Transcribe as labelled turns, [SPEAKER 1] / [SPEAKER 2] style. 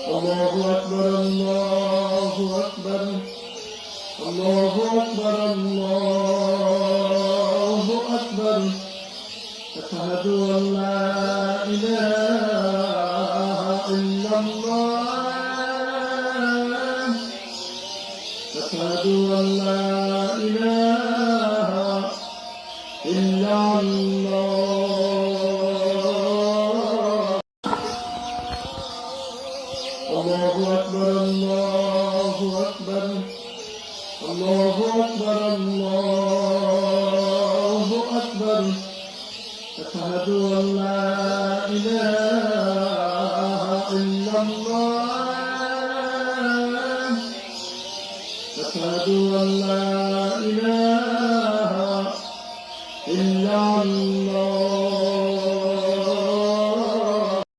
[SPEAKER 1] الله أكبر الله أكبر الله أكبر الله أكبر أشهد أن لا إله إلا الله أشهد أن لا إله إلا الله الله أكبر الله أكبر الله أكبر الله أكبر أشهد أن